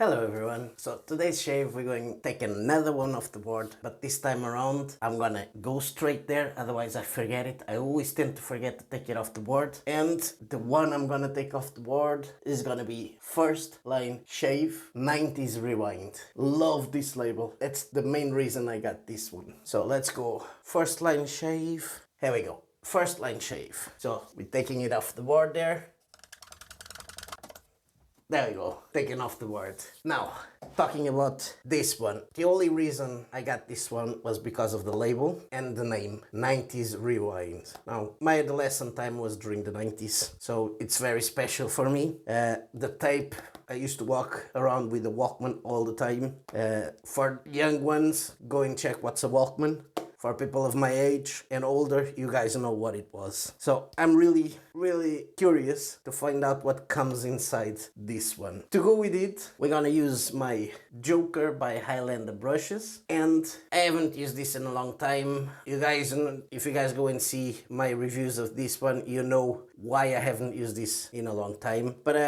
Hello everyone. So today's shave we're going to take another one off the board, but this time around I'm gonna go straight there, otherwise I forget it. I always tend to forget to take it off the board. And the one I'm gonna take off the board is gonna be First Line Shave 90's Rewind. Love this label. That's the main reason I got this one. So let's go. First Line Shave. Here we go. First Line Shave. So we're taking it off the board there. There we go, taking off the board. Now, talking about this one. The only reason I got this one was because of the label and the name, 90's Rewind. Now, my adolescent time was during the 90's, so it's very special for me. The tape, I used to walk around with a Walkman all the time. For young ones, go and check what's a Walkman. For people of my age and older, you guys know what it was. So I'm really curious to find out what comes inside this one. To go with it, we're gonna use my Joker by Highlander brushes. And I haven't used this in a long time. You guys, if you guys go and see my reviews of this one, you know why I haven't used this in a long time. But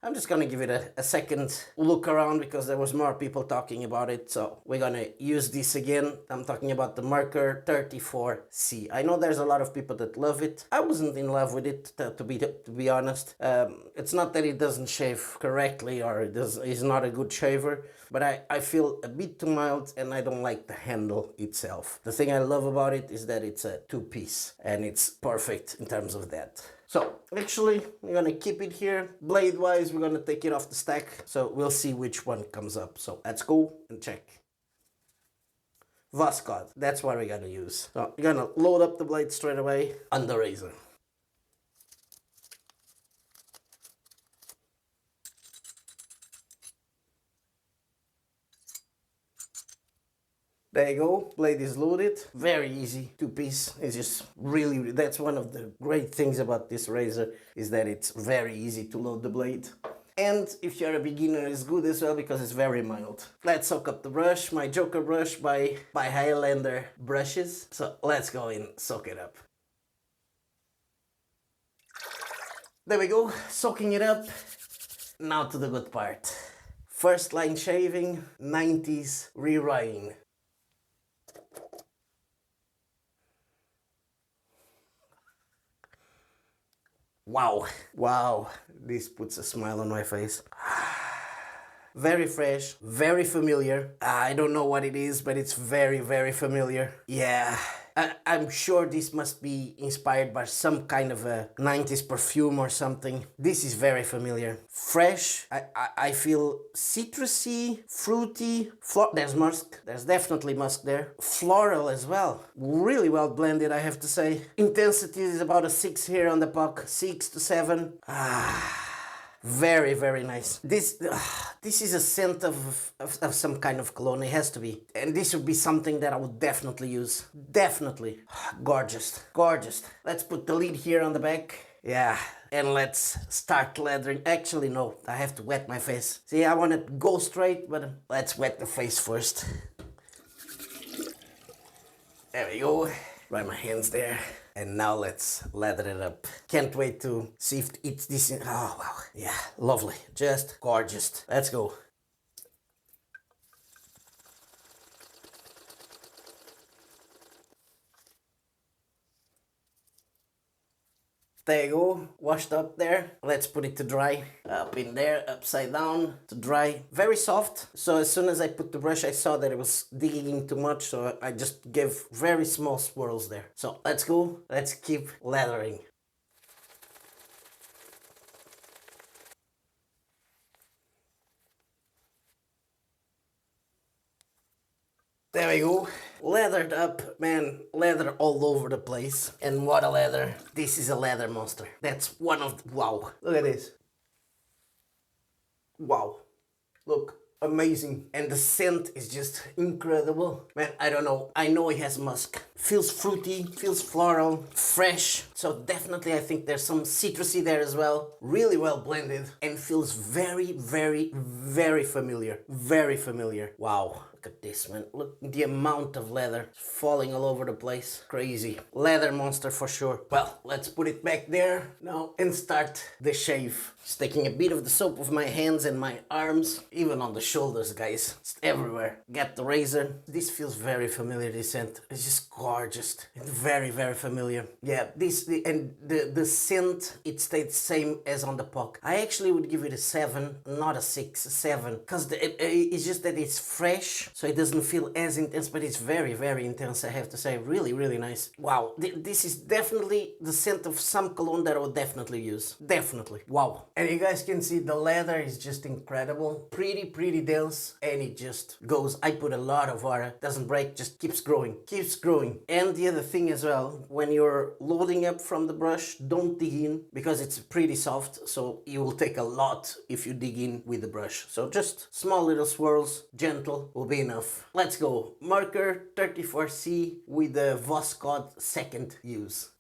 I'm just gonna give it a second look around because there was more people talking about it. So we're gonna use this again. I'm talking about the Merkur 34C. I know there's a lot of people that love it. I wasn't in love with it, to be honest. It's not that it doesn't shave correctly or it's not a good shaver, but I feel a bit too mild and I don't like the handle itself. The thing I love about it is that it's a two-piece and it's perfect in terms of that. So actually we're gonna keep it here. Blade wise, we're gonna take it off the stack, so we'll see which one comes up. So let's go and check. Voskhod, that's what we're gonna use. So we're gonna load up the blade straight away on the razor. There you go, blade is loaded. Very easy, two-piece. It's just really, that's one of the great things about this razor, is that it's very easy to load the blade. And if you're a beginner, it's good as well because it's very mild. Let's soak up the brush, my Joker brush by Highlander brushes. So let's go and soak it up. There we go, soaking it up. Now to the good part. First line shaving, 90's Rewind. Wow, this puts a smile on my face. Very fresh, very familiar. I don't know what it is, but it's very familiar. Yeah, I'm sure this must be inspired by some kind of a 90's perfume or something. This is very familiar. Fresh, I feel citrusy, fruity, there's musk, there's definitely musk there. Floral as well, really well blended, I have to say. Intensity is about a 6 here on the puck, 6 to 7. Very nice. This is a scent of some kind of cologne. It has to be. And this would be something that I would definitely use. Definitely. Gorgeous. Let's put the lid here on the back. Yeah. And let's start lathering. Actually, no. I have to wet my face. See, I want to go straight, but let's wet the face first. There we go. Dry my hands there. And now let's lather it up. Can't wait to see if it's this. Oh, wow. Yeah, lovely. Just gorgeous. Let's go. There you go, washed up there. Let's put it to dry. Up in there, upside down, to dry. Very soft. So as soon as I put the brush, I saw that it was digging in too much, so I just gave very small swirls there. So let's go, let's keep lathering. There we go. Leathered up, man. Leather all over the place. And what a leather. This is a leather monster. That's one of the, wow. Look at this. Wow. Look. Amazing. And the scent is just incredible. Man, I don't know. I know it has musk. Feels fruity, feels floral, fresh. So definitely I think there's some citrusy there as well. Really well blended and feels very, very, very familiar. Very familiar. Wow. Look at this, man. Look, the amount of leather falling all over the place. Crazy. Leather monster for sure. Well, let's put it back there now and start the shave. Just taking a bit of the soap of my hands and my arms, even on the shoulders, guys. It's everywhere. Get the razor. This feels very familiar, this scent. It's just gorgeous and very, very familiar. Yeah, the scent, it stayed the same as on the POC. I actually would give it a 7, not a 6, a 7. Because it's just that it's fresh, so it doesn't feel as intense, but it's very, very intense, I have to say. Really, really nice. Wow, this is definitely the scent of some cologne that I would definitely use. Definitely. Wow. And you guys can see the leather is just incredible. Pretty, pretty dense, and it just goes. I put a lot of water, doesn't break, just keeps growing. Keeps growing. And the other thing as well, when you're loading up from the brush, don't dig in, because it's pretty soft, so you will take a lot if you dig in with the brush. So just small little swirls, gentle, will be enough. Let's go. Merkur 34C with the Voskhod second use.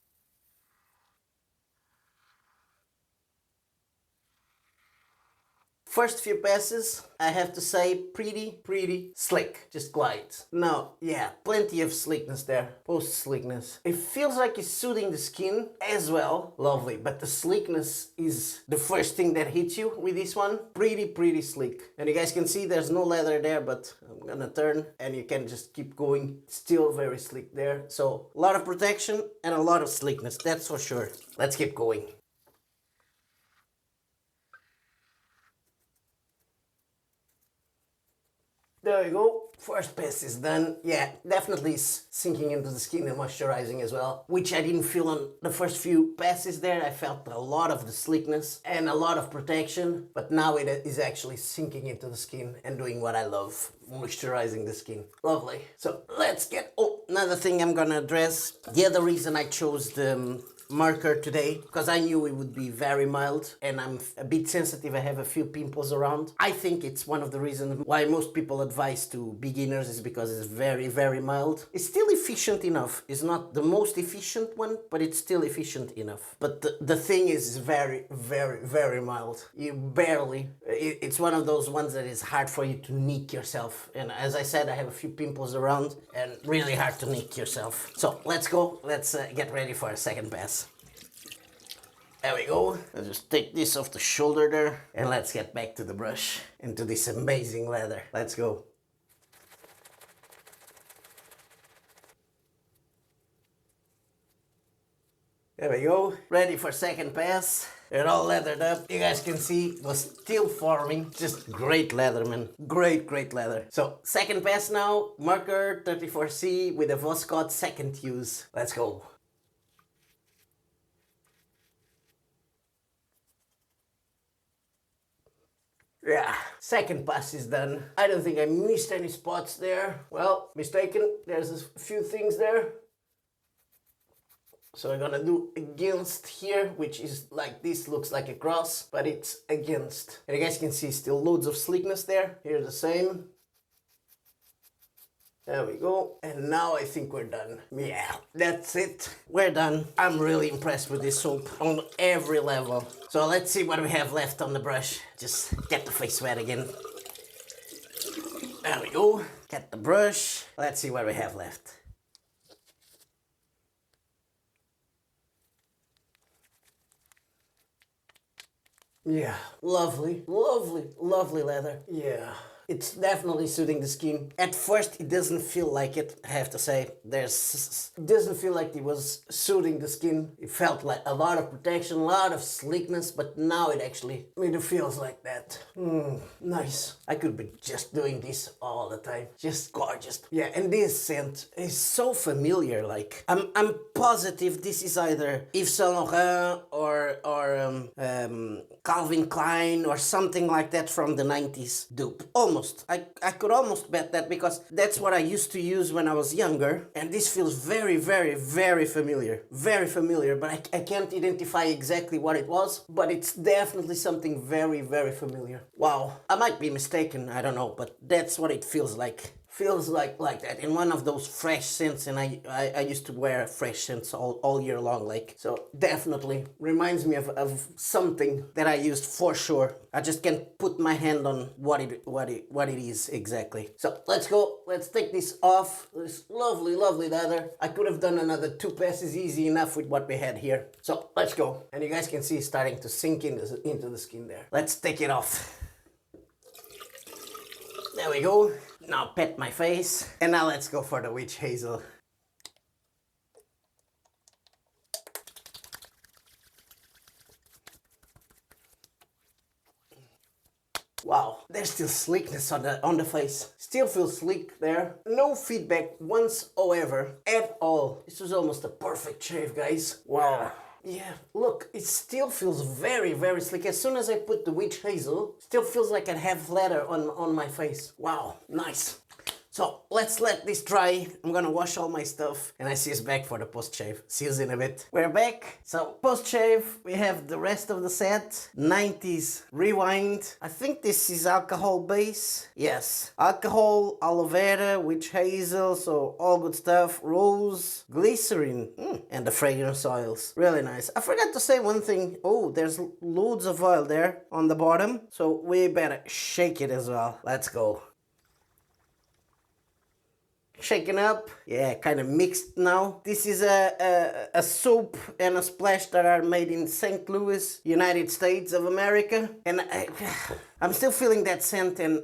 First few passes, I have to say, pretty slick. Just glides. Now, yeah, plenty of slickness there. Post slickness. It feels like it's soothing the skin as well. Lovely. But the slickness is the first thing that hits you with this one. Pretty slick. And you guys can see there's no leather there, but I'm gonna turn and you can just keep going. Still very slick there. So, a lot of protection and a lot of slickness. That's for sure. Let's keep going. There you go. First pass is done. Yeah, definitely sinking into the skin and moisturizing as well, which I didn't feel on the first few passes there. I felt a lot of the slickness and a lot of protection, but now it is actually sinking into the skin and doing what I love, moisturizing the skin. Lovely. So let's get, another thing I'm gonna address. The other reason I chose the Merkur today, because I knew it would be very mild and I'm a bit sensitive. I have a few pimples around. I think it's one of the reasons why most people advise to beginners is because it's very mild. It's still efficient enough. It's not the most efficient one, but it's still efficient enough. But the thing is very mild. You barely, it's one of those ones that is hard for you to nick yourself. And as I said, I have a few pimples around and really hard to nick yourself. So let's go. Let's get ready for a second pass. There we go. I'll just take this off the shoulder there and let's get back to the brush and to this amazing leather. Let's go. There we go. Ready for second pass. They're all leathered up. You guys can see it was still forming. Just great leather, man. Great leather. So second pass now. Merkur 34C with a Voskhod second use. Let's go. Yeah, second pass is done. I don't think I missed any spots there. Well, mistaken. There's a few things there. So I'm gonna do against here, which is like this, looks like a cross, but it's against. And you guys can see still loads of slickness there. Here the same. There we go. And now I think we're done. Yeah, that's it. We're done. I'm really impressed with this soap on every level. So let's see what we have left on the brush. Just get the face wet again. There we go. Get the brush. Let's see what we have left. Yeah, lovely leather. Yeah. It's definitely soothing the skin. At first, it doesn't feel like it, I have to say. It doesn't feel like it was soothing the skin. It felt like a lot of protection, a lot of slickness, but now it actually feels like that. Nice. I could be just doing this all the time. Just gorgeous. Yeah, and this scent is so familiar. Like, I'm positive this is either Yves Saint Laurent or Calvin Klein or something like that from the 90's dupe. Almost. I could almost bet that because that's what I used to use when I was younger. And this feels very familiar. Very familiar, but I can't identify exactly what it was. But it's definitely something very familiar. Wow. I might be mistaken, I don't know, but that's what it feels like. feels like that, in one of those fresh scents, and I used to wear fresh scents all year long, like, so definitely reminds me of something that I used for sure. I just can't put my hand on what it is exactly. So let's go, let's take this off, this lovely leather. I could have done another 2 passes easy enough with what we had here. So let's go, and you guys can see it's starting to sink into the skin there. Let's take it off. There we go. Now pet my face. And now let's go for the witch hazel. Wow, there's still sleekness on the face. Still feels sleek there. No feedback whatsoever at all. This was almost a perfect shave, guys. Wow. Yeah, look, it still feels very, very sleek. As soon as I put the witch hazel, still feels like I have leather on my face. Wow, nice. So let's let this dry. I'm gonna wash all my stuff and I see us back for the post-shave. See you in a bit. We're back. So post-shave, we have the rest of the set. 90's Rewind. I think this is alcohol base. Yes. Alcohol, aloe vera, witch hazel, so all good stuff. Rose, glycerin, and the fragrance oils. Really nice. I forgot to say one thing. Oh, there's loads of oil there on the bottom. So we better shake it as well. Let's go. Shaken up, yeah, kind of mixed now. This is a soap and a splash that are made in St. Louis, United States of America, and I'm still feeling that scent, and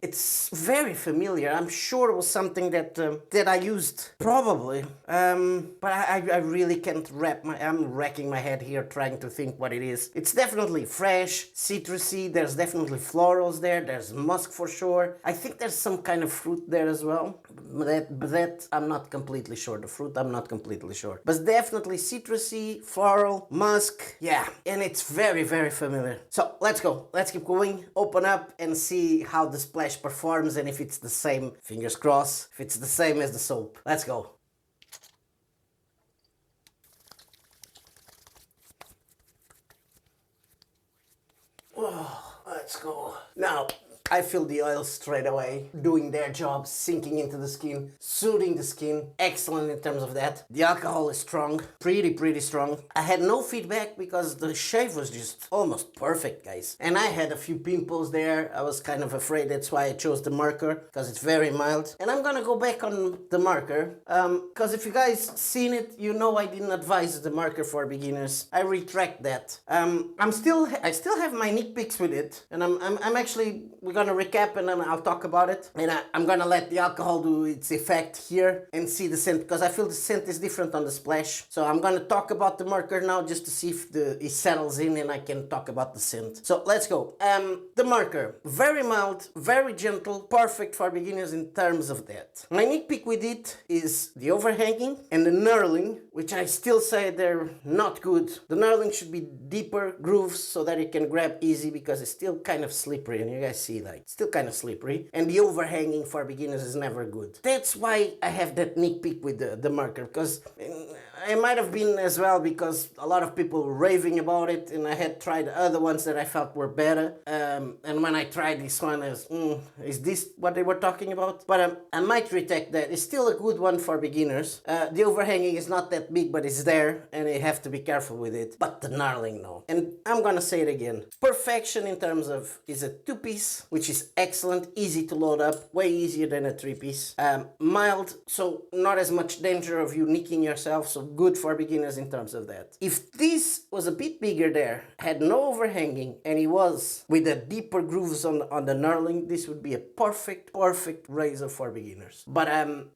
it's very familiar. I'm sure it was something that I used probably, but I really can't I'm racking my head here trying to think what it is. It's definitely fresh, citrusy. There's definitely florals there. There's musk for sure. I think there's some kind of fruit there as well. But that I'm not completely sure. The fruit I'm not completely sure. But definitely citrusy, floral, musk. Yeah, and it's very, very familiar. So let's go. Let's keep going. Open up and see how the splash performs and if it's the same. Fingers crossed. If it's the same as the soap. Let's go. Oh, let's go. Now, I feel the oils straight away doing their job, sinking into the skin, soothing the skin. Excellent in terms of that. The alcohol is strong, pretty strong. I had no feedback because the shave was just almost perfect, guys. And I had a few pimples there. I was kind of afraid. That's why I chose the Merkur, because it's very mild. And I'm gonna go back on the Merkur, because if you guys seen it, you know I didn't advise the Merkur for beginners. I retract that. I still have my neck picks with it, and I'm actually, we're gonna recap and then I'll talk about it, and I'm gonna let the alcohol do its effect here and see the scent, because I feel the scent is different on the splash. So I'm gonna talk about the Merkur now just to see if it settles in and I can talk about the scent. So let's go. The Merkur, very mild, very gentle, perfect for beginners in terms of that. My nitpick with it is the overhanging and the knurling, which I still say they're not good. The knurling should be deeper grooves so that it can grab easy, because it's still kind of slippery, and you guys see like it's still kind of slippery, and the overhanging for beginners is never good. That's why I have that nitpick with the Merkur, because it might have been as well because a lot of people were raving about it, and I had tried other ones that I felt were better, and when I tried this one, I was, is this what they were talking about? But I might retake that. It's still a good one for beginners. The overhanging is not that big, but it's there, and you have to be careful with it. But the knurling, no. And I'm gonna say it again. Perfection in terms of is a 2-piece, which is excellent, easy to load up, way easier than a 3-piece. Mild, so not as much danger of you nicking yourself, so good for beginners in terms of that. If this was a bit bigger there, had no overhanging, and it was with the deeper grooves on the knurling, this would be a perfect razor for beginners. But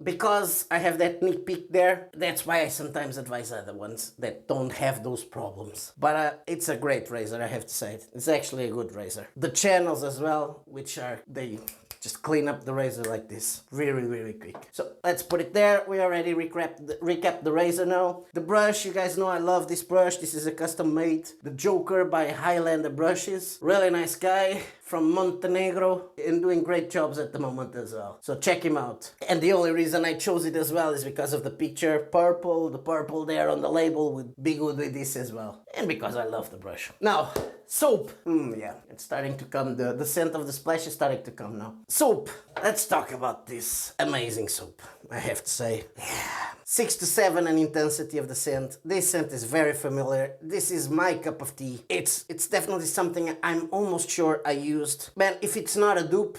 because I have that nitpick there, that's why I sometimes advise other ones that don't have those problems. But it's a great razor, I have to say it. It's actually a good razor. The channels as well, which are, they just clean up the razor like this really quick. So let's put it there. We already recap the razor now. The brush, you guys know I love this brush. This is a custom made, the Joker by Highlander brushes. Really nice guy. from Montenegro and doing great jobs at the moment as well. So check him out. And the only reason I chose it as well is because of the picture, purple, the purple there on the label would be good with this as well. And because I love the brush. Now, soap. Yeah, it's starting to come. The scent of the splash is starting to come now. Soap. Let's talk about this amazing soap, I have to say. Yeah. 6 to 7 in intensity of the scent. This scent is very familiar. This is my cup of tea. It's definitely something I'm almost sure I used. Man, if it's not a dupe,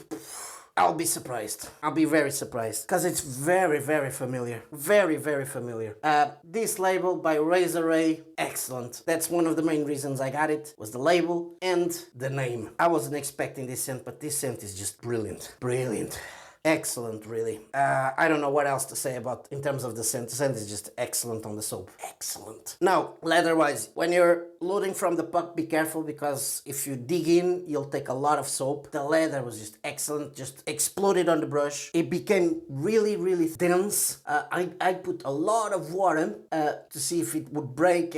I'll be surprised. I'll be very surprised. Because it's very, very familiar. Very, very familiar. This label by Razor Ray, excellent. That's one of the main reasons I got it, was the label and the name. I wasn't expecting this scent, but this scent is just brilliant. Brilliant. Excellent, really. I don't know what else to say about in terms of the scent. The scent is just excellent on the soap. Excellent. Now, leather-wise, when you're loading from the puck, be careful because if you dig in, you'll take a lot of soap. The leather was just excellent, just exploded on the brush. It became really, really dense. I put a lot of water to see if it would break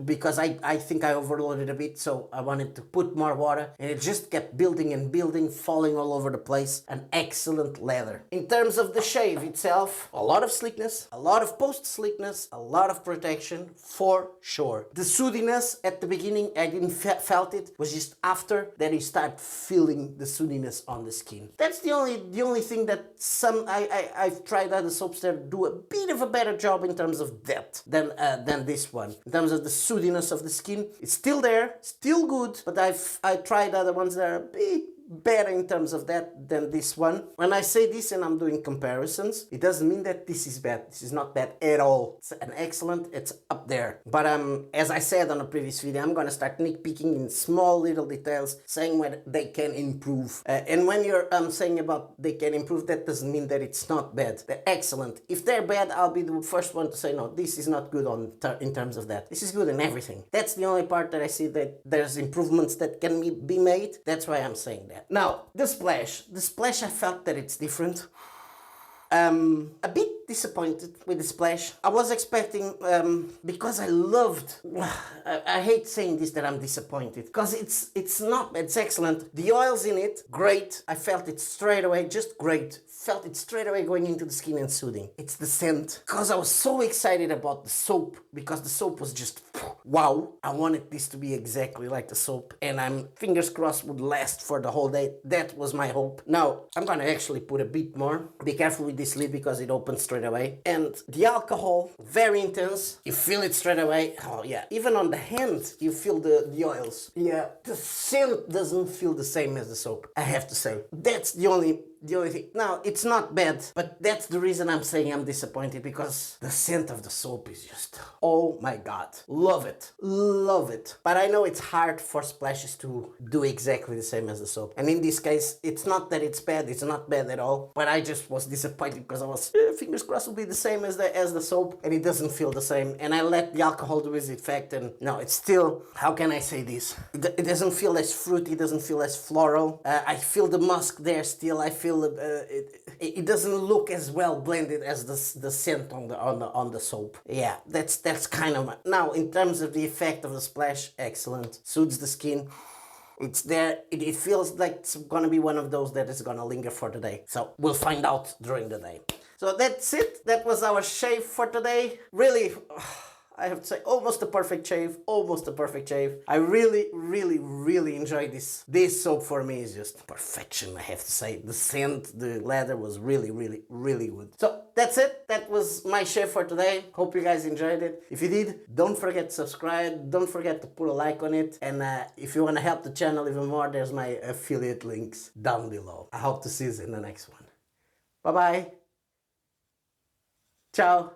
because I think I overloaded a bit, so I wanted to put more water, and it just kept building and building, falling all over the place. An excellent leather. In terms of the shave itself, a lot of slickness, a lot of post slickness, a lot of protection for sure. The soothiness at the beginning, I didn't felt it, was just after that you start feeling the soothiness on the skin. That's the only thing that I've tried other soaps that do a bit of a better job in terms of depth than this one. In terms of the soothiness of the skin, it's still there, still good, but I tried other ones that are a bit better in terms of that than this one. When I say this and I'm doing comparisons, it doesn't mean that this is bad. This is not bad at all. It's an excellent, it's up there. But as I said on a previous video, I'm gonna start nitpicking in small little details, saying where they can improve. And when you're saying about they can improve, that doesn't mean that it's not bad. They're excellent. If they're bad, I'll be the first one to say, no, this is not good in terms of that. This is good in everything. That's the only part that I see that there's improvements that can be made. That's why I'm saying that. Now, the splash. The splash, I felt that it's different. A bit disappointed with the splash. I was expecting, because I loved, I hate saying this that I'm disappointed, because it's not, it's excellent. The oils in it, great. I felt it straight away, just great. Felt it straight away going into the skin and soothing. It's the scent, because I was so excited about the soap, because the soap was just, wow. I wanted this to be exactly like the soap, and I'm fingers crossed would last for the whole day. That was my hope. Now, I'm gonna actually put a bit more. Be careful with this lid because it opens straight away. And the alcohol, very intense. You feel it straight away. Oh yeah, even on the hand, you feel the oils. Yeah, the scent doesn't feel the same as the soap, I have to say. That's the only thing. Now, it's not bad, but that's the reason I'm saying I'm disappointed, because the scent of the soap is just, oh my god. Love it. Love it. But I know it's hard for splashes to do exactly the same as the soap. And in this case, it's not that it's bad, it's not bad at all, but I just was disappointed because I was, fingers crossed will be the same as the soap, and it doesn't feel the same. And I let the alcohol do its effect, and no, it's still, how can I say this? It doesn't feel as fruity, it doesn't feel as floral. I feel the musk there still. I feel it doesn't look as well blended as the scent on the soap. Yeah, that's kind of now in terms of the effect of the splash, excellent. Soothes the skin. It's there. It feels like it's gonna be one of those that is gonna linger for the day. So we'll find out during the day. So that's it. That was our shave for today. Really, I have to say, almost a perfect shave. Almost a perfect shave. I really, really, really enjoyed this. This soap for me is just perfection, I have to say. The scent, the leather was really, really, really good. So that's it. That was my shave for today. Hope you guys enjoyed it. If you did, don't forget to subscribe. Don't forget to put a like on it. And if you want to help the channel even more, there's my affiliate links down below. I hope to see you in the next one. Bye-bye. Ciao.